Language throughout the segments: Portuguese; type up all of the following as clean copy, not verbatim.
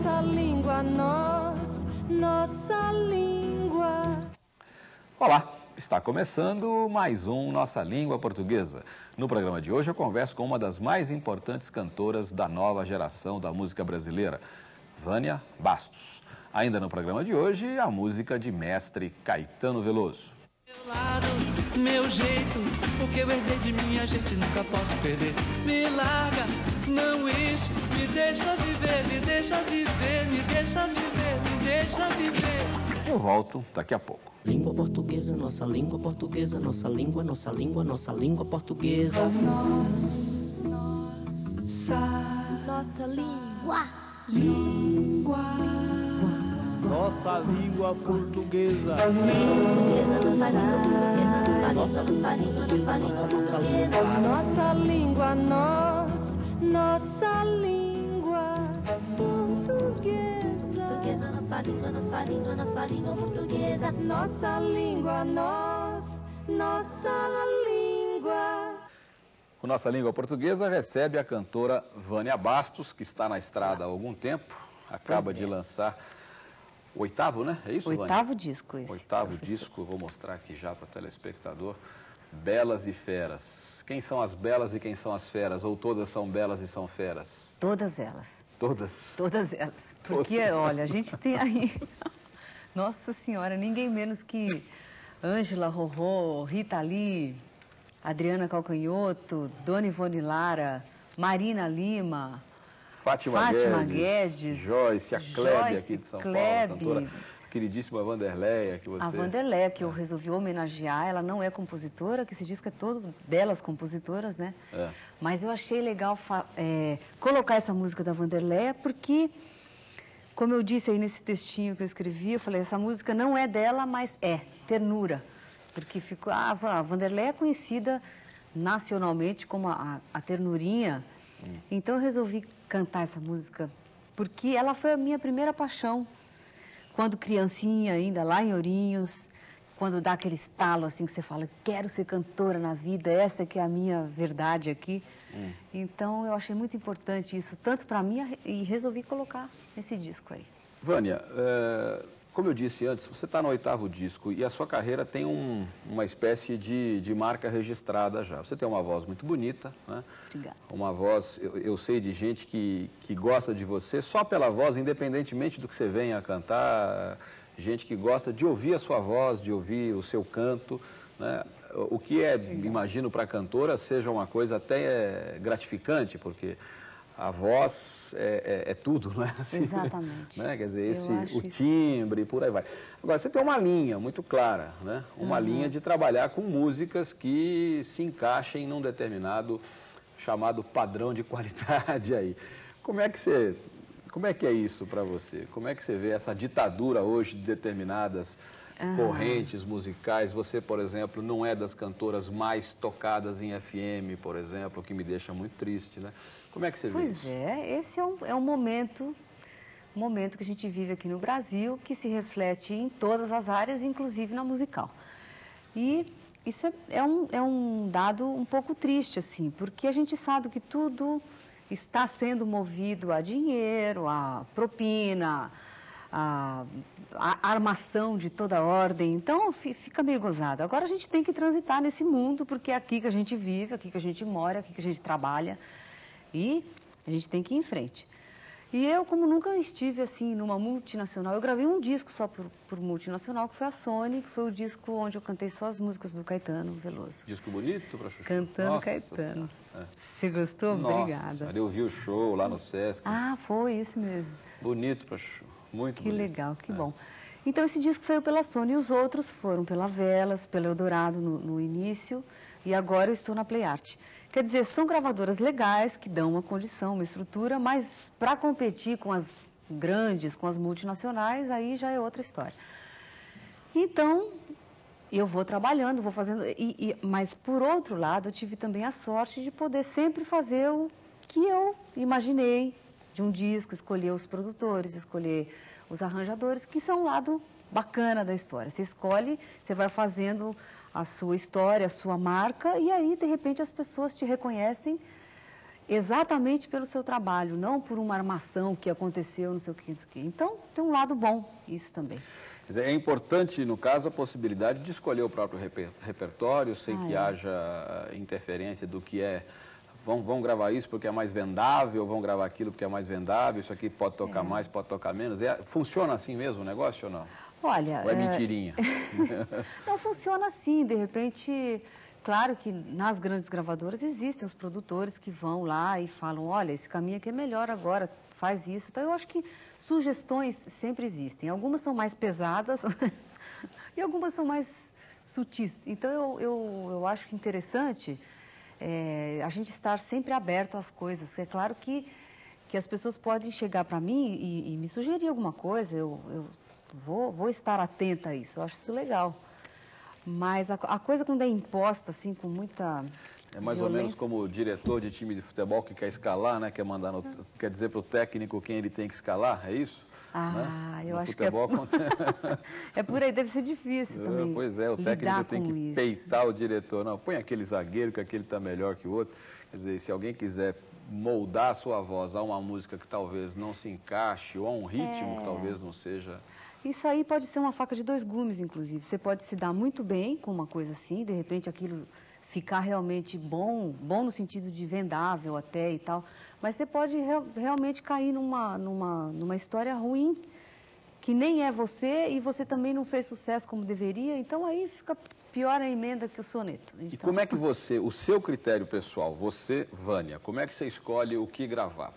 nossa língua, nossa língua. Olá, está começando mais um Nossa Língua Portuguesa. No programa de hoje eu converso com uma das mais importantes cantoras da nova geração da música brasileira, Vânia Bastos. Ainda no programa de hoje, a música de mestre Caetano Veloso. Meu lado, meu jeito, o que eu herdei de minha gente nunca posso perder. Me larga, não enche, me deixa viver, me deixa viver, me deixa viver, me deixa viver. Eu volto daqui a pouco. Língua portuguesa, nossa língua portuguesa, nossa língua, nossa língua, nossa língua portuguesa. Nossa língua. Nossa língua portuguesa. Nossa língua, nossa língua portuguesa. Nossa língua portuguesa. Nossa língua, nossa língua. O Nossa Língua Portuguesa recebe a cantora Vânia Bastos, que está na estrada há algum tempo, acaba de lançar o oitavo, né? É isso, Vânia? Oitavo disco esse. Oitavo disco, vou mostrar aqui já para o telespectador. Belas e Feras. Quem são as belas e quem são as feras? Ou todas são belas e são feras? Todas elas. Todas? Todas elas. Porque, olha, a gente tem aí... Nossa Senhora, ninguém menos que Ângela Rorô, Rita Lee, Adriana Calcanhoto, Dona Ivone Lara, Marina Lima, Fátima Guedes, Joyce, a Klebe aqui de São Klebe, Paulo, cantora queridíssima Vanderleia, que você... A Vanderleia, que eu resolvi homenagear, ela não é compositora, que esse disco é todo belas compositoras, né? É. Mas eu achei legal colocar essa música da Vanderleia, porque, como eu disse aí nesse textinho que eu escrevi, eu falei, essa música não é dela, mas é ternura. Porque ficou, a Vanderleia é conhecida nacionalmente como a ternurinha. Então eu resolvi cantar essa música, porque ela foi a minha primeira paixão. Quando criancinha ainda, lá em Ourinhos, quando dá aquele estalo assim que você fala, quero ser cantora na vida, essa que é a minha verdade aqui. Então eu achei muito importante isso, tanto para mim, e resolvi colocar esse disco aí. Vânia, como eu disse antes, você está no oitavo disco e a sua carreira tem uma espécie de marca registrada já. Você tem uma voz muito bonita, né? Obrigada. Uma voz, eu sei de gente que gosta de você só pela voz, independentemente do que você venha a cantar, gente que gosta de ouvir a sua voz, de ouvir o seu canto, né? O que imagino para a cantora, seja uma coisa até gratificante, porque... A voz é tudo, não é assim? Exatamente. Né? Quer dizer, o timbre, por aí vai. Agora, você tem uma linha muito clara, né? Uma linha de trabalhar com músicas que se encaixem num determinado chamado padrão de qualidade aí. Como é que é isso para você? Como é que você vê essa ditadura hoje de determinadas correntes musicais? Você, por exemplo, não é das cantoras mais tocadas em FM, por exemplo, o que me deixa muito triste, né? Como é que você vê isso? Pois é, esse é um momento que a gente vive aqui no Brasil, que se reflete em todas as áreas, inclusive na musical. E isso é um dado um pouco triste, assim, porque a gente sabe que tudo está sendo movido a dinheiro, a propina, a armação de toda ordem, então fica meio gozado. Agora a gente tem que transitar nesse mundo, porque é aqui que a gente vive, aqui que a gente mora, aqui que a gente trabalha, e a gente tem que ir em frente. E eu, como nunca estive assim numa multinacional, eu gravei um disco só por multinacional, que foi a Sony, que foi o disco onde eu cantei só as músicas do Caetano Veloso. Disco bonito pra Chuchu? Cantando Nossa Caetano. Senhora. Você gostou? Nossa Obrigada. Senhora, eu vi o show lá no Sesc. Ah, foi isso mesmo. Bonito pra Chuchu, muito bonito. Que legal, que bom. Então esse disco saiu pela Sony e os outros foram pela Velas, pela Eldorado no início, e agora eu estou na Play Art. Quer dizer, são gravadoras legais que dão uma condição, uma estrutura, mas para competir com as grandes, com as multinacionais, aí já é outra história. Então, eu vou trabalhando, vou fazendo, mas por outro lado, eu tive também a sorte de poder sempre fazer o que eu imaginei de um disco, escolher os produtores, escolher os arranjadores, que isso é um lado bacana da história. Você escolhe, você vai fazendo a sua história, a sua marca, e aí, de repente, as pessoas te reconhecem exatamente pelo seu trabalho, não por uma armação que aconteceu, não sei o que, não sei o que. Então, tem um lado bom, isso também. Quer dizer, é importante, no caso, a possibilidade de escolher o próprio repertório, sem que haja interferência do que é... Vamos gravar isso porque é mais vendável, vamos gravar aquilo porque é mais vendável, isso aqui pode tocar mais, pode tocar menos. Funciona assim mesmo o negócio ou não? Olha... Ou é mentirinha? Não, funciona assim, de repente... Claro que nas grandes gravadoras existem os produtores que vão lá e falam, olha, esse caminho aqui é melhor agora, faz isso. Então, eu acho que sugestões sempre existem. Algumas são mais pesadas e algumas são mais sutis. Então, eu acho que interessante a gente estar sempre aberto às coisas. É claro que as pessoas podem chegar para mim e me sugerir alguma coisa, eu vou estar atenta a isso, eu acho isso legal. Mas a coisa quando é imposta, assim, com muita É mais violência... ou menos como o diretor de time de futebol que quer escalar, né? Quer dizer para o técnico quem ele tem que escalar, é isso? Ah, né? eu No acho futebol, que é por aí, deve ser difícil também. Pois é, o técnico tem que isso. peitar o diretor. Não, põe aquele zagueiro que aquele está melhor que o outro. Quer dizer, se alguém quiser moldar a sua voz a uma música que talvez não se encaixe ou a um ritmo que talvez não seja... Isso aí pode ser uma faca de dois gumes, inclusive. Você pode se dar muito bem com uma coisa assim, de repente aquilo ficar realmente bom no sentido de vendável até e tal, mas você pode realmente cair numa história ruim, que nem é você e você também não fez sucesso como deveria, então aí fica pior a emenda que o soneto. Então... E como é que você, o seu critério pessoal, você, Vânia, como é que você escolhe o que gravar?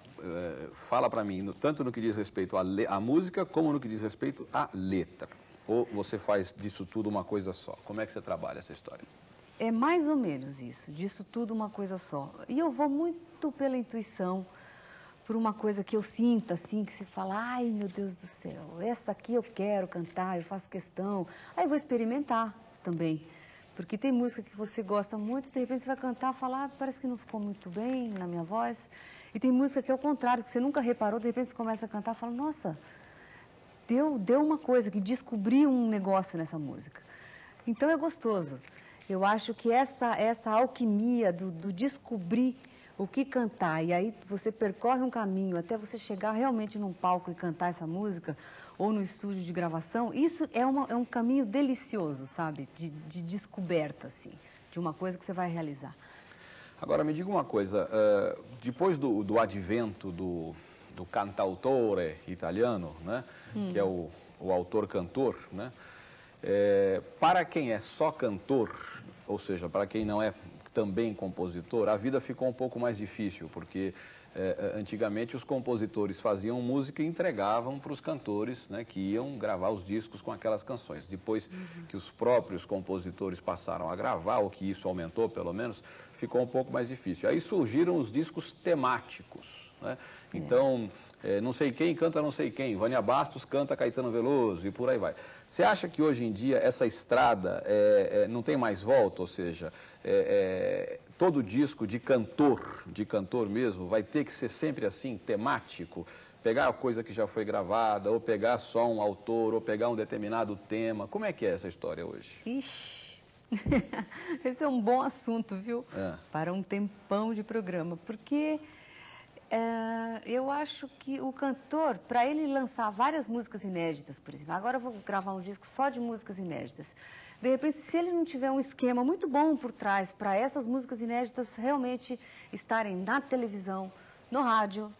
Fala pra mim, tanto no que diz respeito à música, como no que diz respeito à letra. Ou você faz disso tudo uma coisa só? Como é que você trabalha essa história? É mais ou menos isso, disso tudo uma coisa só. E eu vou muito pela intuição, por uma coisa que eu sinta, assim, que se fala, ai meu Deus do céu, essa aqui eu quero cantar, eu faço questão. Aí eu vou experimentar também. Porque tem música que você gosta muito, de repente você vai cantar e falar, parece que não ficou muito bem na minha voz. E tem música que é o contrário, que você nunca reparou, de repente você começa a cantar e fala, nossa, deu uma coisa, que descobri um negócio nessa música. Então é gostoso. Eu acho que essa alquimia do descobrir o que cantar, e aí você percorre um caminho até você chegar realmente num palco e cantar essa música, ou no estúdio de gravação, isso é um caminho delicioso, sabe? De descoberta, assim, de uma coisa que você vai realizar. Agora, me diga uma coisa, depois do advento do cantautore italiano, né? Que é o autor-cantor, né? Para quem é só cantor, ou seja, para quem não é também compositor, a vida ficou um pouco mais difícil, porque antigamente os compositores faziam música e entregavam para os cantores, né, que iam gravar os discos com aquelas canções. Depois que os próprios compositores passaram a gravar, ou que isso aumentou pelo menos, ficou um pouco mais difícil. Aí surgiram os discos temáticos, né? Então, não sei quem canta não sei quem, Vânia Bastos canta Caetano Veloso e por aí vai. Você acha que hoje em dia essa estrada não tem mais volta? Ou seja, todo disco de cantor mesmo, vai ter que ser sempre assim, temático? Pegar a coisa que já foi gravada, ou pegar só um autor, ou pegar um determinado tema. Como é que é essa história hoje? Ixi, esse é um bom assunto, viu? Para um tempão de programa, porque... eu acho que o cantor, para ele lançar várias músicas inéditas, por exemplo, agora eu vou gravar um disco só de músicas inéditas. De repente, se ele não tiver um esquema muito bom por trás para essas músicas inéditas realmente estarem na televisão, no rádio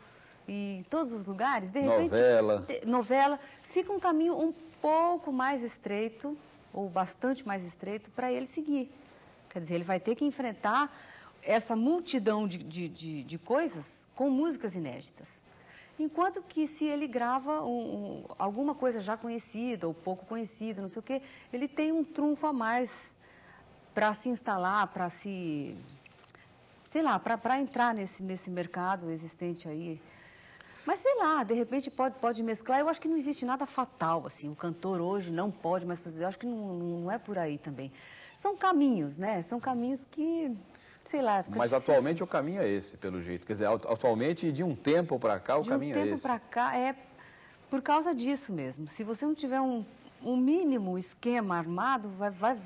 e em todos os lugares, de repente... Novela. Fica um caminho um pouco mais estreito, ou bastante mais estreito, para ele seguir. Quer dizer, ele vai ter que enfrentar essa multidão de coisas com músicas inéditas. Enquanto que se ele grava alguma coisa já conhecida ou pouco conhecida, não sei o quê, ele tem um trunfo a mais para se instalar, para se... sei lá, para entrar nesse mercado existente aí. Mas sei lá, de repente pode mesclar. Eu acho que não existe nada fatal, assim. O cantor hoje não pode mais fazer. Eu acho que não é por aí também. São caminhos, né? São caminhos que... sei lá, mas atualmente o caminho é esse, pelo jeito. Quer dizer, atualmente, de um tempo para cá, o caminho é esse. De um tempo para cá, é por causa disso mesmo. Se você não tiver um um mínimo esquema armado,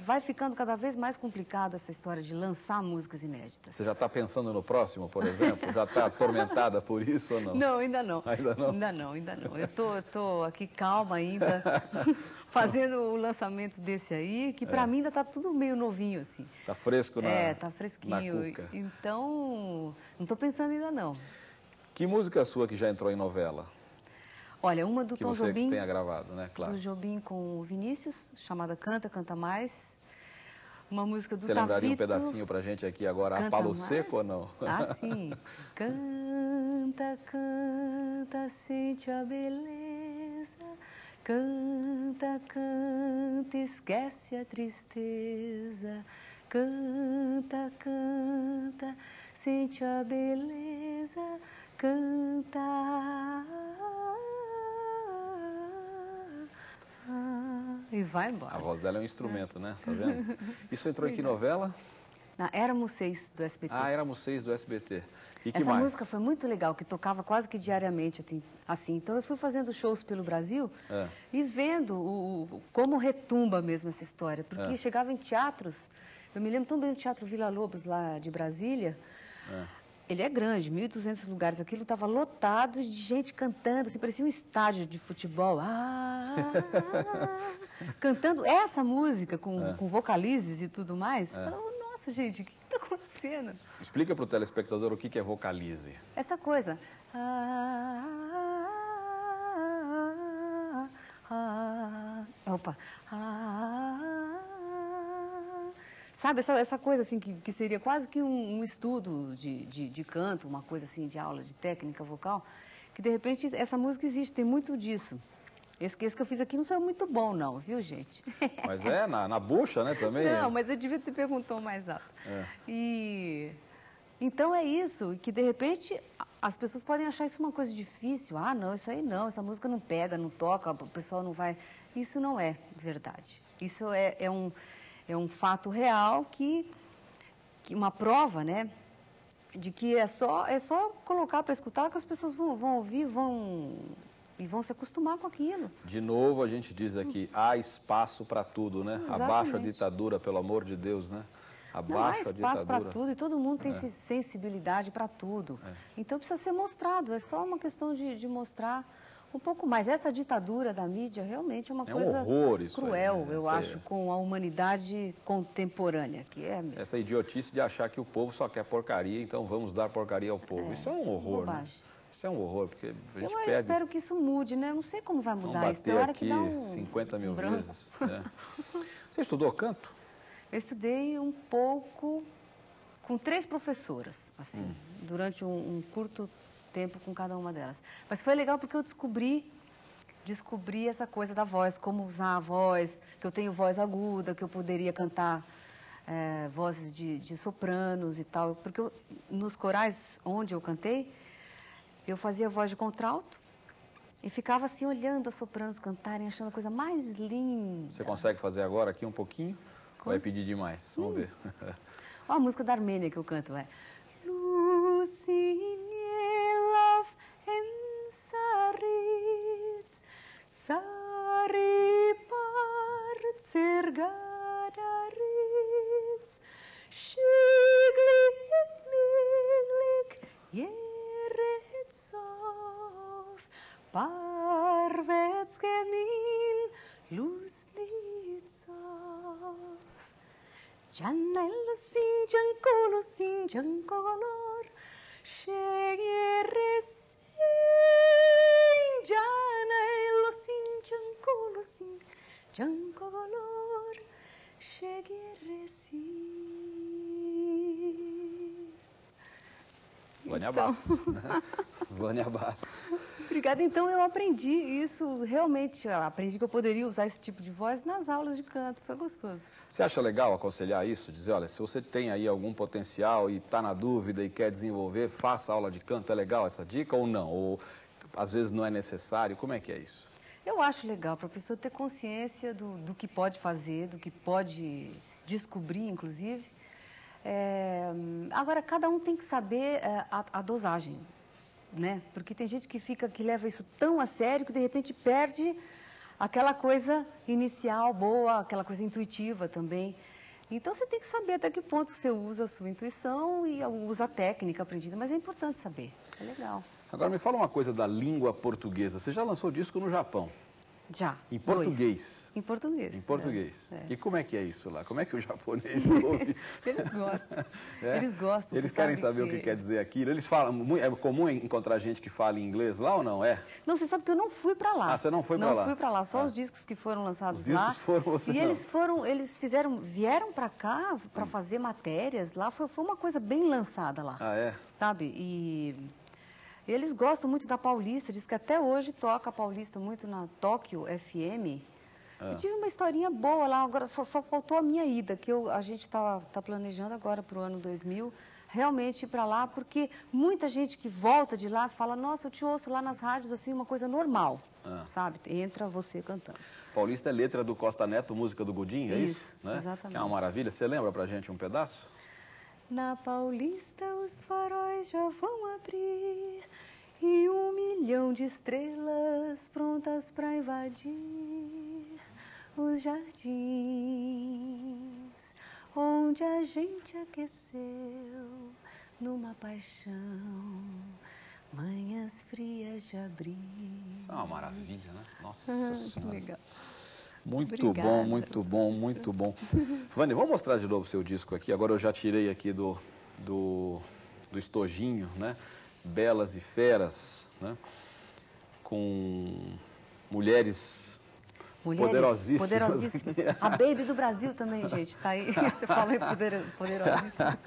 vai ficando cada vez mais complicado essa história de lançar músicas inéditas. Você já está pensando no próximo, por exemplo? Já está atormentada por isso ou não? Não, ainda não. Ainda não? Ainda não. Eu tô aqui calma ainda, fazendo o lançamento desse aí, que pra mim ainda tá tudo meio novinho, assim. Tá fresco tá fresquinho. na cuca. Então, não tô pensando ainda não. Que música sua que já entrou em novela? Olha, uma do Que Tom você Jobim, tenha gravado, né? Claro. do Jobim com o Vinícius, chamada Canta, Canta Mais. Uma música do Você lembraria um Tafito, pedacinho pra gente aqui agora, a Canta Palo Mais? Seco ou não? Ah, sim. Canta, canta, sente a beleza. Canta, canta, esquece a tristeza. Canta, canta, sente a beleza. Canta. E vai embora. A voz dela é um instrumento, né? Tá vendo? Isso entrou em que novela? Na Éramos 6 do SBT. Ah, Éramos 6 do SBT. E que Essa mais? música foi muito legal, que tocava quase que diariamente, assim. Então eu fui fazendo shows pelo Brasil e vendo como retumba mesmo essa história. Porque chegava em teatros, eu me lembro tão bem do Teatro Vila Lobos, lá de Brasília. Ele é grande, 1.200 lugares. Aquilo estava lotado de gente cantando, assim, parecia um estádio de futebol. Cantando essa música com vocalizes e tudo mais. Eu falava, nossa, gente, o que está acontecendo? Explica para o telespectador o que é vocalize. Essa coisa. Opa. Sabe, essa coisa assim que seria quase que um estudo de canto, uma coisa assim de aula de técnica vocal, que de repente essa música existe, tem muito disso. Esse que eu fiz aqui não saiu muito bom não, viu, gente? Mas na bucha, né, também? Não, mas eu devia ter perguntado mais alto. Então é isso, que de repente as pessoas podem achar isso uma coisa difícil. Ah, não, isso aí não, essa música não pega, não toca, o pessoal não vai... Isso não é verdade. Isso é um fato real que uma prova, né, de que é só colocar para escutar que as pessoas vão ouvir, vão se acostumar com aquilo. De novo a gente diz aqui, há espaço para tudo, né? Exatamente. Abaixa a ditadura, pelo amor de Deus, né? Abaixa a ditadura. Não há espaço para tudo e todo mundo tem sensibilidade para tudo. Então precisa ser mostrado, é só uma questão de mostrar um pouco mais. Essa ditadura da mídia realmente é uma coisa um horror isso cruel, aí, né? eu acho, com a humanidade contemporânea, que é mesmo. Essa idiotice de achar que o povo só quer porcaria, então vamos dar porcaria ao povo. Isso é um horror, bobagem. né? Isso é um horror, porque a gente Eu perde... espero que isso mude, né? Eu não sei como vai mudar Vamos isso. Tem bater hora aqui que dá um 50 mil branco. vezes. Né? Você estudou canto? Eu estudei um pouco com 3 professoras, assim, durante um curto tempo com cada uma delas. Mas foi legal porque eu descobri essa coisa da voz, como usar a voz, que eu tenho voz aguda, que eu poderia cantar vozes de sopranos e tal. Porque nos corais onde eu cantei, eu fazia voz de contralto e ficava assim olhando as sopranos cantarem, achando a coisa mais linda. Você consegue fazer agora aqui um pouquinho? Vai pedir demais, vamos ver. Olha a música da Armênia que eu canto, Lucinie love and Saritz, Saripart Sergadaritz, Shiglik Miglik Yeretsov, Parvetskenin Lusnitsov. Janellosin, jankolosin, jankolor, shegeresin, janellosin, jankolosin, jankolor, shegeresin. Vânia Bastos, né? Vânia Bastos. Obrigada. Então eu aprendi isso, realmente, eu aprendi que eu poderia usar esse tipo de voz nas aulas de canto, foi gostoso. Você acha legal aconselhar isso? Dizer, olha, se você tem aí algum potencial e está na dúvida e quer desenvolver, faça aula de canto, é legal essa dica ou não? Ou às vezes não é necessário, como é que é isso? Eu acho legal para a pessoa ter consciência do que pode fazer, do que pode descobrir, inclusive. Agora, cada um tem que saber a dosagem, né? Porque tem gente que leva isso tão a sério que de repente perde aquela coisa inicial boa, aquela coisa intuitiva também. Então você tem que saber até que ponto você usa a sua intuição e usa a técnica aprendida, mas é importante saber, é legal. Agora me fala uma coisa da língua portuguesa. Você já lançou disco no Japão? Já. Em português? 2. Em português. Em português. É. E como é que é isso lá? Como é que o japonês ouve? Eles gostam. É? Eles gostam. Eles você querem sabe saber o que quer dizer aquilo. Eles falam, é comum encontrar gente que fala inglês lá ou não é? Não, você sabe que eu não fui pra lá. Ah, você não foi pra lá? Não fui pra lá, só Ah. os discos que foram lançados Os lá. discos foram, você E não. eles vieram pra cá pra fazer matérias lá, foi uma coisa bem lançada lá. Ah, é? Sabe? E eles gostam muito da Paulista, diz que até hoje toca a Paulista muito na Tóquio FM. Ah. Eu tive uma historinha boa lá, agora só faltou a minha ida, que a gente tá planejando agora pro ano 2000, realmente ir para lá, porque muita gente que volta de lá fala, nossa, eu te ouço lá nas rádios, assim, uma coisa normal, sabe? Entra você cantando. Paulista é letra do Costa Neto, música do Godinho, é isso? Né? Exatamente. Que é uma maravilha. Você lembra pra gente um pedaço? Na Paulista os faróis já vão abrir e 1 milhão de estrelas prontas para invadir os jardins onde a gente aqueceu numa paixão manhãs frias de abril. Isso é uma maravilha, né? Nossa Que Senhora. legal. Muito Obrigada. bom, muito bom, muito bom. Vânia, vamos mostrar de novo o seu disco aqui. Agora eu já tirei aqui do estojinho, né? Belas e Feras, né? Com mulheres poderosíssimas. Poderosíssimas. A Baby do Brasil também, gente, tá aí. Você falou em poderosíssima.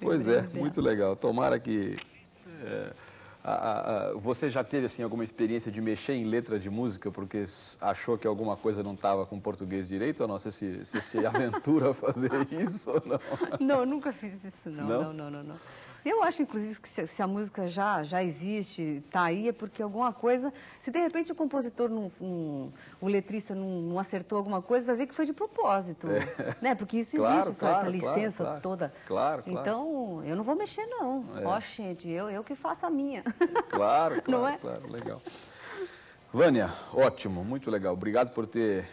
Pois é, muito legal. Tomara que... você já teve assim alguma experiência de mexer em letra de música porque achou que alguma coisa não estava com português direito ou não? Você se aventura a fazer isso ou não? Não, eu nunca fiz isso não. Eu acho, inclusive, que se a música já existe, está aí, é porque alguma coisa... Se de repente o compositor, o letrista não acertou alguma coisa, vai ver que foi de propósito. Né? Porque isso existe, essa licença toda. Claro. Então, eu não vou mexer, não. Ó, gente, eu que faço a minha. Claro, Não é? claro, legal. Vânia, ótimo, muito legal. Obrigado por ter...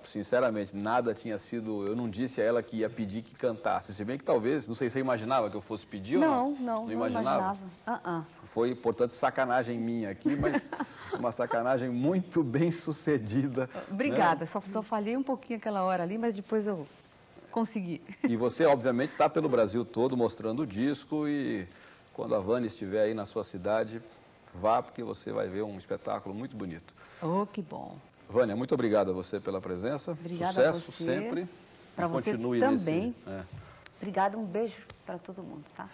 sinceramente, nada tinha sido... Eu não disse a ela que ia pedir que cantasse. Se bem que talvez, não sei se você imaginava que eu fosse pedir ou não. Não imaginava. Foi, portanto, sacanagem minha aqui, mas uma sacanagem muito bem sucedida. Obrigada, né? só falhei um pouquinho aquela hora ali, mas depois eu consegui. E você, obviamente, está pelo Brasil todo mostrando o disco e quando a Vânia estiver aí na sua cidade... Vá, porque você vai ver um espetáculo muito bonito. Oh, que bom. Vânia, muito obrigado a você pela presença. Obrigada Sucesso a você. sempre. Para você continue também. Nesse, Obrigada, um beijo para todo mundo, tá?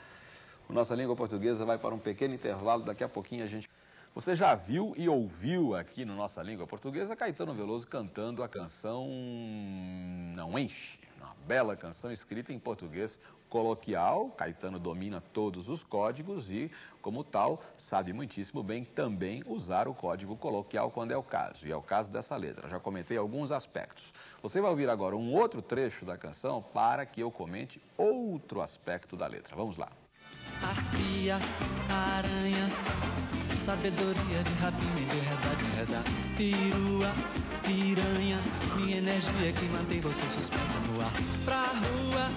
Nossa Língua Portuguesa vai para um pequeno intervalo. Daqui a pouquinho a gente... Você já viu e ouviu aqui no Nossa Língua Portuguesa Caetano Veloso cantando a canção Não Enche. Uma bela canção escrita em português coloquial. Caetano domina todos os códigos e, como tal, sabe muitíssimo bem também usar o código coloquial quando é o caso. E é o caso dessa letra. Já comentei alguns aspectos. Você vai ouvir agora um outro trecho da canção para que eu comente outro aspecto da letra. Vamos lá. Arpia, aranha, sabedoria de rapina e de enredar. Pirua, piranha, minha energia que mantém você suspensa no ar. Pra rua,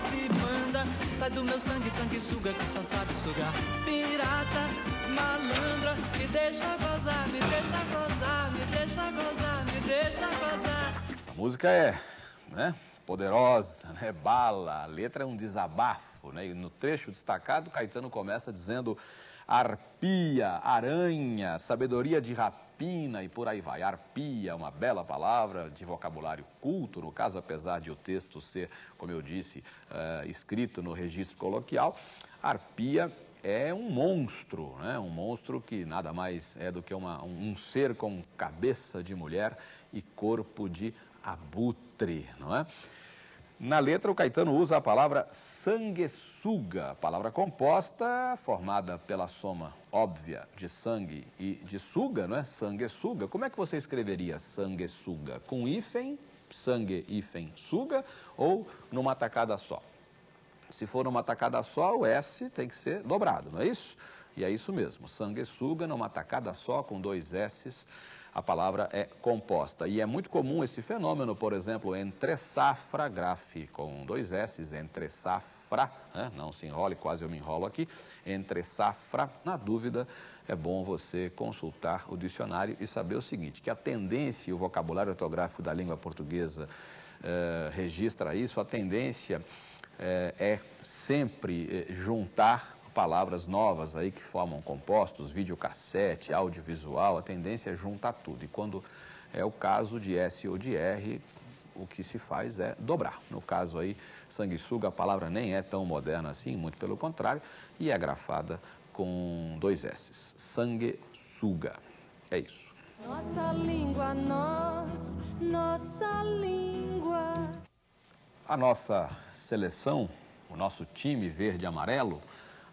se manda, sai do meu sangue, sanguessuga que só sabe sugar. Pirata, malandra, me deixa gozar, me deixa gozar, me deixa gozar, me deixa gozar. Essa música é, né, poderosa, né, bala, a letra é um desabafo, né, e no trecho destacado Caetano começa dizendo arpia, aranha, sabedoria de rapina e por aí vai. Arpia, uma bela palavra de vocabulário culto, no caso, apesar de o texto ser, como eu disse, escrito no registro coloquial, arpia é um monstro, né? Um monstro que nada mais é do que um ser com cabeça de mulher e corpo de abutre, não é? Na letra, o Caetano usa a palavra sanguessuga, palavra composta, formada pela soma óbvia de sangue e de suga, não é? Sanguessuga. Como é que você escreveria sanguessuga? Com hífen, sangue, hífen, suga, ou numa tacada só? Se for numa tacada só, o S tem que ser dobrado, não é isso? E é isso mesmo, sanguessuga, numa tacada só, com 2 S's, a palavra é composta. E é muito comum esse fenômeno, por exemplo, entre safra grave, com 2 S's, entre safra, né? Não se enrole, quase eu me enrolo aqui, entre safra. Na dúvida, é bom você consultar o dicionário e saber o seguinte, que a tendência e o vocabulário ortográfico da língua portuguesa registra isso, a tendência é sempre juntar palavras novas aí que formam compostos, videocassete, audiovisual, a tendência é juntar tudo. E quando é o caso de S ou de R, o que se faz é dobrar. No caso aí, sanguessuga, a palavra nem é tão moderna assim, muito pelo contrário, e é grafada com 2 S's. Sanguessuga. É isso. Nossa língua, nossa língua. A nossa seleção, o nosso time verde e amarelo,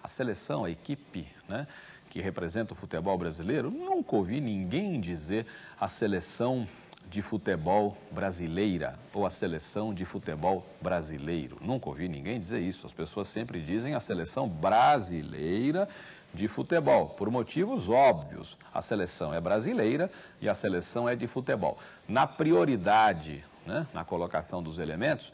a seleção, a equipe, né, que representa o futebol brasileiro, nunca ouvi ninguém dizer a seleção de futebol brasileira ou a seleção de futebol brasileiro. Nunca ouvi ninguém dizer isso. As pessoas sempre dizem a seleção brasileira de futebol, por motivos óbvios. A seleção é brasileira e a seleção é de futebol. Na prioridade, né, na colocação dos elementos,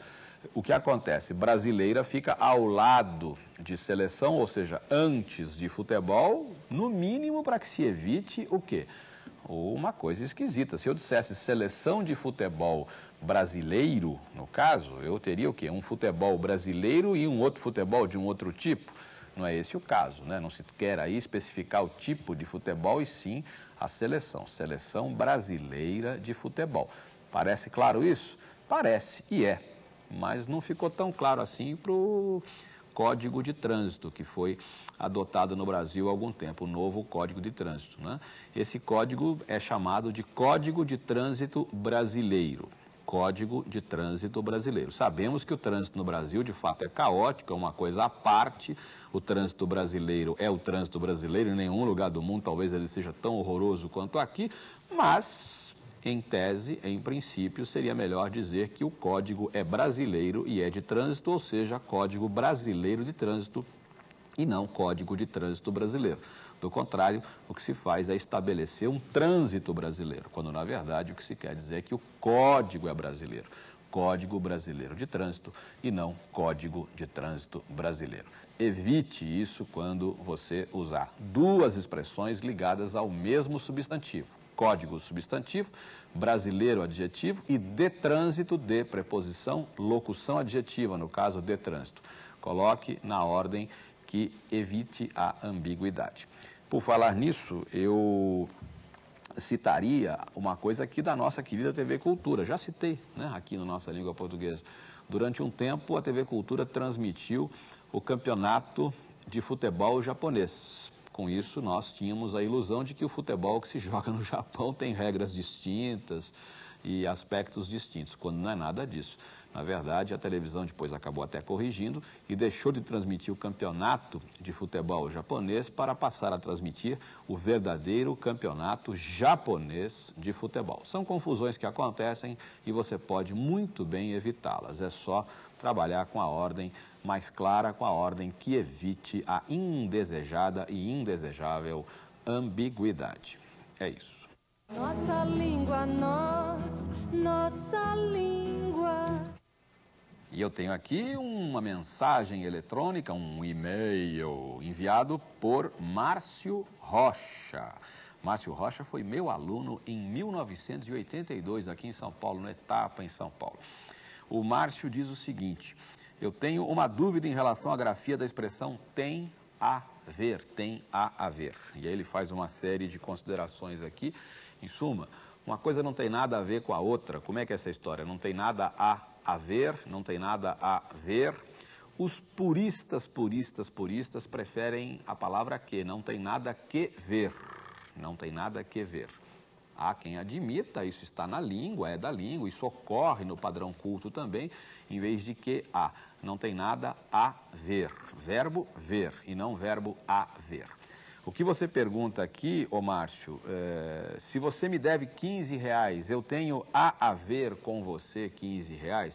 o que acontece? Brasileira fica ao lado de seleção, ou seja, antes de futebol, no mínimo para que se evite o quê? Uma coisa esquisita. Se eu dissesse seleção de futebol brasileiro, no caso, eu teria o quê? Um futebol brasileiro e um outro futebol de um outro tipo. Não é esse o caso, né? Não se quer aí especificar o tipo de futebol e sim a seleção. Seleção brasileira de futebol. Parece claro isso? Parece, e é. Mas não ficou tão claro assim para o Código de Trânsito, que foi adotado no Brasil há algum tempo, o novo Código de Trânsito, né? Esse código é chamado de Código de Trânsito Brasileiro. Código de Trânsito Brasileiro. Sabemos que o trânsito no Brasil, de fato, é caótico, é uma coisa à parte. O trânsito brasileiro é o trânsito brasileiro, em nenhum lugar do mundo talvez ele seja tão horroroso quanto aqui, mas em tese, em princípio, seria melhor dizer que o código é brasileiro e é de trânsito, ou seja, Código Brasileiro de Trânsito e não Código de Trânsito Brasileiro. Do contrário, o que se faz é estabelecer um trânsito brasileiro, quando na verdade o que se quer dizer é que o código é brasileiro. Código Brasileiro de Trânsito e não Código de Trânsito Brasileiro. Evite isso quando você usar duas expressões ligadas ao mesmo substantivo. Código substantivo, brasileiro adjetivo e de trânsito de preposição, locução adjetiva, no caso de trânsito. Coloque na ordem que evite a ambiguidade. Por falar nisso, eu citaria uma coisa aqui da nossa querida TV Cultura. Já citei, né, aqui na nossa língua portuguesa. Durante um tempo, a TV Cultura transmitiu o campeonato de futebol japonês. Com isso, nós tínhamos a ilusão de que o futebol que se joga no Japão tem regras distintas e aspectos distintos, quando não é nada disso. Na verdade, a televisão depois acabou até corrigindo e deixou de transmitir o campeonato de futebol japonês para passar a transmitir o verdadeiro campeonato japonês de futebol. São confusões que acontecem e você pode muito bem evitá-las. É só trabalhar com a ordem mais clara, com a ordem que evite a indesejada e indesejável ambiguidade. É isso. Nossa língua, nossa língua. E eu tenho aqui uma mensagem eletrônica, um e-mail enviado por Márcio Rocha. Márcio Rocha foi meu aluno em 1982 aqui em São Paulo, no Etapa, em São Paulo. O Márcio diz o seguinte: eu tenho uma dúvida em relação à grafia da expressão tem a ver, tem a ver. E aí ele faz uma série de considerações aqui. Em suma, uma coisa não tem nada a ver com a outra. Como é que é essa história? Não tem nada a ver, não tem nada a ver. Os puristas preferem a palavra que, não tem nada que ver. Não tem nada que ver. Há quem admita, isso está na língua, é da língua, isso ocorre no padrão culto também, em vez de que há. Não tem nada a ver. Verbo ver e não verbo haver. O que você pergunta aqui, ô Márcio, se você me deve R$15, eu tenho a ver com você R$15?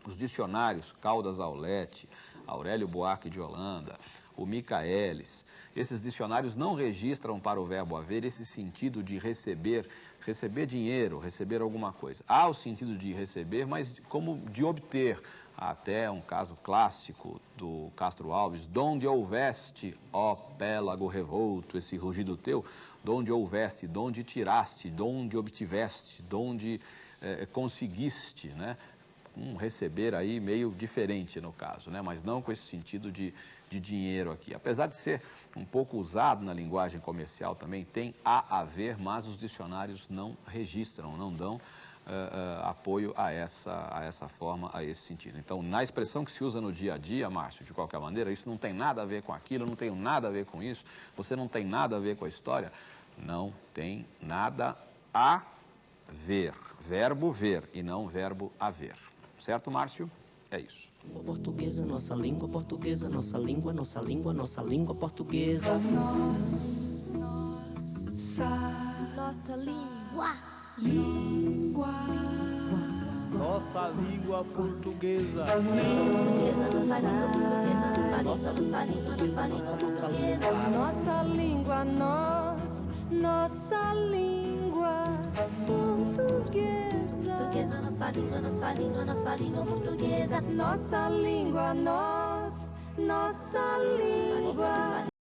Os dicionários Caldas Aulete, Aurélio Buarque de Holanda, o Michaelis. Esses dicionários não registram para o verbo haver esse sentido de receber dinheiro, receber alguma coisa. Há o sentido de receber, mas como de obter. Há até um caso clássico do Castro Alves: donde houveste, ó pélago revolto, esse rugido teu, donde houveste, donde tiraste, donde obtiveste, donde conseguiste, né? Um receber aí meio diferente no caso, né? Mas não com esse sentido de dinheiro aqui. Apesar de ser um pouco usado na linguagem comercial também, tem a haver, mas os dicionários não registram, não dão apoio a essa forma, a esse sentido. Então, na expressão que se usa no dia a dia, Márcio, de qualquer maneira, isso não tem nada a ver com aquilo, não tem nada a ver com isso, você não tem nada a ver com a história, não tem nada a ver. Verbo ver e não verbo haver. Certo, Márcio? É isso. Portuguesa, nossa língua portuguesa, nossa língua, nossa língua, nossa língua portuguesa. Nossa língua. Nossa língua portuguesa. Nossa língua, nossa língua portuguesa. Nossa língua portuguesa. Nossa língua, nossa língua